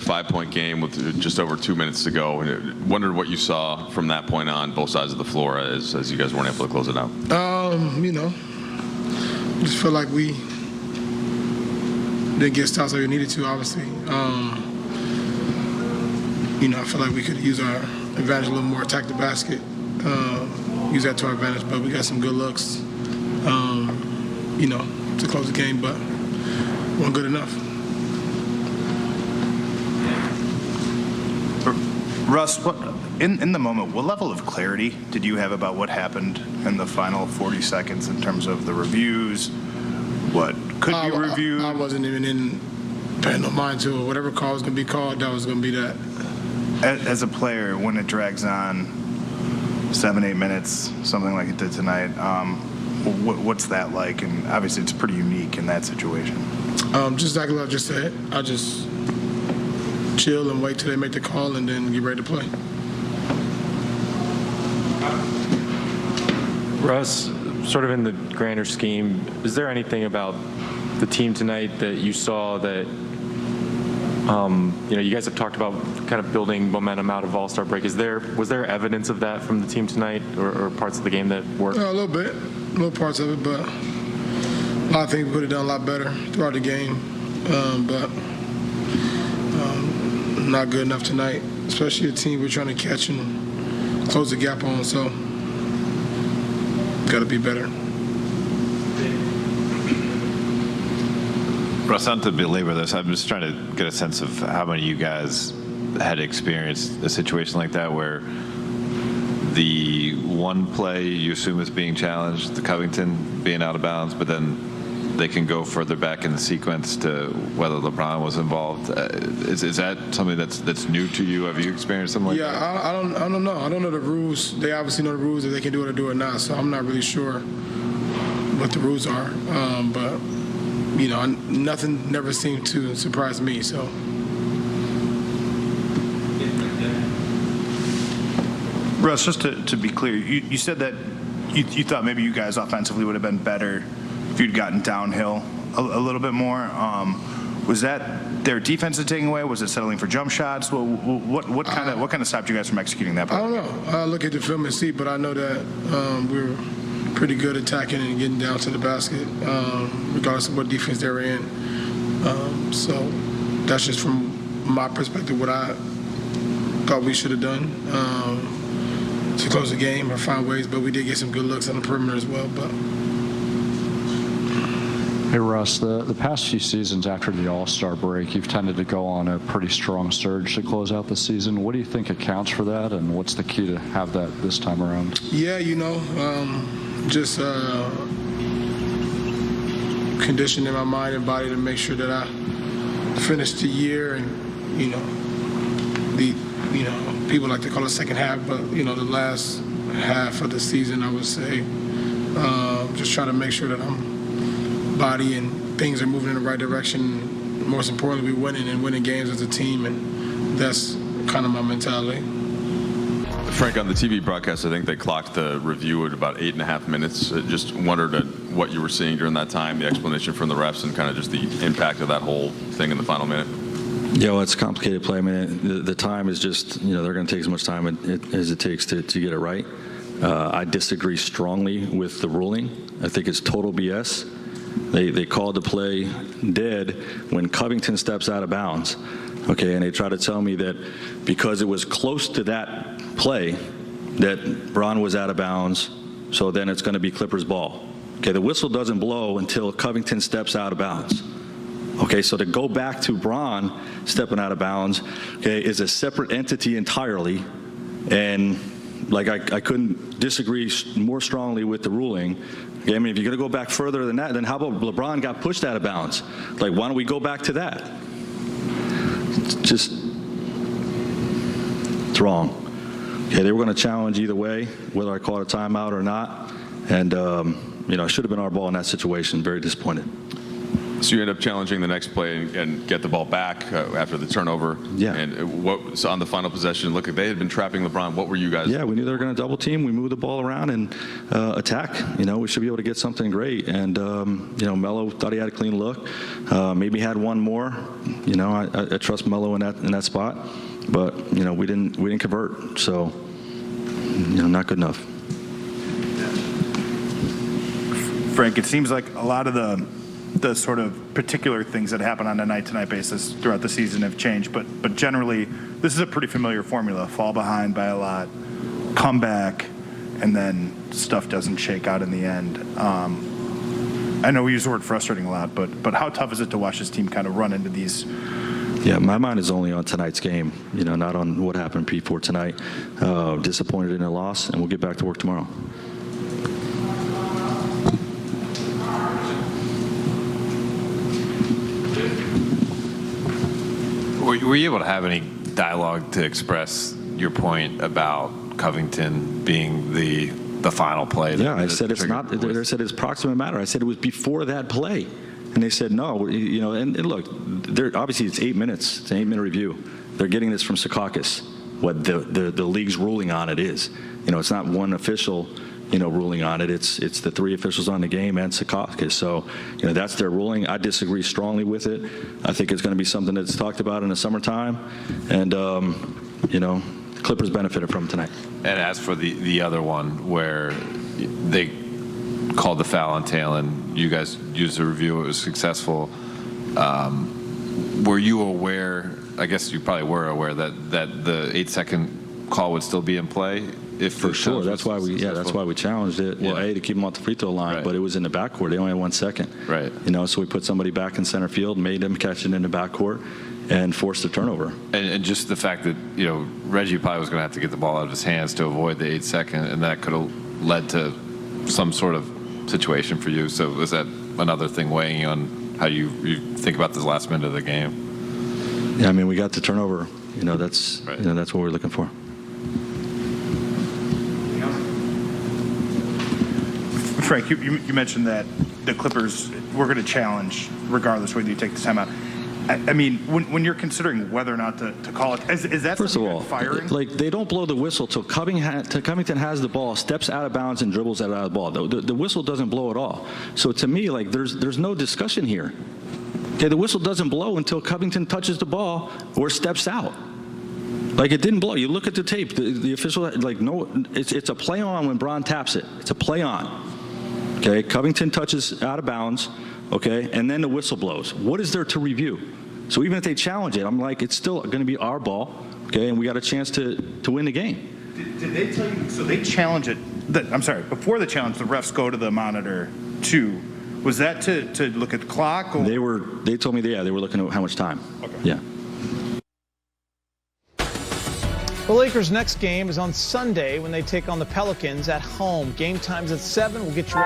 a 5-point game with just over 2 minutes to go. And wondered what you saw from that point on both sides of the floor as you guys weren't able to close it out. Just feel like we didn't get stops like we needed to, obviously. I feel like we could use our advantage a little more, attack the basket, use that to our advantage, but we got some good looks, to close the game, but wasn't good enough. Russ, in the moment, what level of clarity did you have about what happened in the final 40 seconds in terms of the reviews, what could be reviewed? I wasn't even paying no mind to it. Whatever call was going to be called, that was going to be that. As a player, when it drags on 7-8 minutes, something like it did tonight, what's that like? And obviously it's pretty unique in that situation. Just like I just said, I just chill and wait till they make the call and then get ready to play. Russ, sort of in the grander scheme, is there anything about the team tonight that you saw that, you guys have talked about kind of building momentum out of All-Star break. Was there evidence of that from the team tonight or parts of the game that worked? A little bit, little parts of it, but a lot of things we could have done a lot better throughout the game, but not good enough tonight, especially a team we're trying to catch and close the gap on, so got to be better. Russ, not to belabor this, I'm just trying to get a sense of how many of you guys had experienced a situation like that where the one play you assume is being challenged, the Covington being out of bounds, but then they can go further back in the sequence to whether LeBron was involved. Is that something that's new to you? Have you experienced something like that? Yeah, I don't know. I don't know the rules. They obviously know the rules if they can do it or do it not. So I'm not really sure what the rules are. But nothing never seemed to surprise me. So. Russ, just to be clear, you said that you thought maybe you guys offensively would have been better if you'd gotten downhill a little bit more. Was that their defense taking away? Was it settling for jump shots? What kind of stopped you guys from executing that part? I don't know. I look at the film and see, but I know that we were pretty good attacking and getting down to the basket, regardless of what defense they were in. So that's just from my perspective what I thought we should have done to close the game or find ways. But we did get some good looks on the perimeter as well. But. Hey, Russ, the past few seasons after the All-Star break, you've tended to go on a pretty strong surge to close out the season. What do you think accounts for that, and what's the key to have that this time around? Yeah, just conditioning my mind and body to make sure that I finish the year and, people like to call it second half, but, the last half of the season, I would say, just try to make sure that I'm body and things are moving in the right direction. Most importantly, we're winning games as a team, and that's kind of my mentality. Frank, on the TV broadcast, I think they clocked the review at about 8.5 minutes. Just wondered at what you were seeing during that time, the explanation from the refs, and kind of just the impact of that whole thing in the final minute. Yeah, well, it's a complicated play. I mean, the time is just, they're going to take as much time as it takes to get it right. I disagree strongly with the ruling. I think it's total BS. They called the play dead when Covington steps out of bounds. Okay, and they try to tell me that because it was close to that play that Bron was out of bounds, so then it's going to be Clippers ball. Okay, the whistle doesn't blow until Covington steps out of bounds. Okay, so to go back to Bron stepping out of bounds, okay, is a separate entity entirely, and I couldn't disagree more strongly with the ruling. Okay, I mean, if you're going to go back further than that, then how about LeBron got pushed out of bounds? Why don't we go back to that? It's wrong. Okay, they were going to challenge either way, whether I call it a timeout or not. And, it should have been our ball in that situation. Very disappointed. So you end up challenging the next play and get the ball back after the turnover. Yeah. And so on the final possession, look, they had been trapping LeBron. What were you guys? Yeah, we knew they were going to double team. We moved the ball around and attack. We should be able to get something great. And Melo thought he had a clean look. Maybe had one more. I trust Melo in that spot, but we didn't convert. So not good enough. Frank, it seems like a lot of the sort of particular things that happen on a night-to-night basis throughout the season have changed, but generally this is a pretty familiar formula: fall behind by a lot, come back, and then stuff doesn't shake out in the end. I know we use the word frustrating a lot, but how tough is it to watch this team kind of run into these? Yeah, my mind is only on tonight's game, not on what happened before tonight. Disappointed in a loss, and we'll get back to work tomorrow. Were you able to have any dialogue to express your point about Covington being the final play? Yeah, I said it's not. They said it's proximate matter. I said it was before that play, and they said no. And look, obviously it's 8 minutes. It's an 8-minute review. They're getting this from Secaucus. What the league's ruling on it is. It's not one official. Ruling on it. It's the 3 officials on the game and Secaucus. So, that's their ruling. I disagree strongly with it. I think it's going to be something that's talked about in the summertime, and the Clippers benefited from tonight. And as for the other one where they called the foul on Talon, you guys used the review. It was successful. Were you aware? I guess you probably were aware that the 8-second call would still be in play. For sure, that's why we challenged it. Well, to keep them off the free throw line, but it was in the backcourt. They only had 1 second. Right. So we put somebody back in center field, made them catch it in the backcourt, and forced the turnover. And just the fact that Reggie probably was going to have to get the ball out of his hands to avoid the 8-second, and that could have led to some sort of situation for you. So was that another thing weighing on how you think about this last minute of the game? Yeah, we got the turnover. That's right. That's what we're looking for. Frank, you mentioned that the Clippers were going to challenge regardless whether you take the timeout. When you're considering whether or not to call it, is that first of all firing? They don't blow the whistle till Covington has the ball, steps out of bounds, and dribbles out of the ball. The whistle doesn't blow at all. So to me, there's no discussion here. Okay, the whistle doesn't blow until Covington touches the ball or steps out. It didn't blow. You look at the tape. The official no. It's a play on when Bron taps it. It's a play on. Okay, Covington touches out of bounds, okay, and then the whistle blows. What is there to review? So even if they challenge it, I'm it's still going to be our ball, okay, and we got a chance to win the game. Did they tell you, so they challenge it, before the challenge, the refs go to the monitor too. Was that to look at the clock? Or? They told me, they were looking at how much time. Okay. Yeah. The Lakers' next game is on Sunday when they take on the Pelicans at home. Game time's at 7. We'll get you.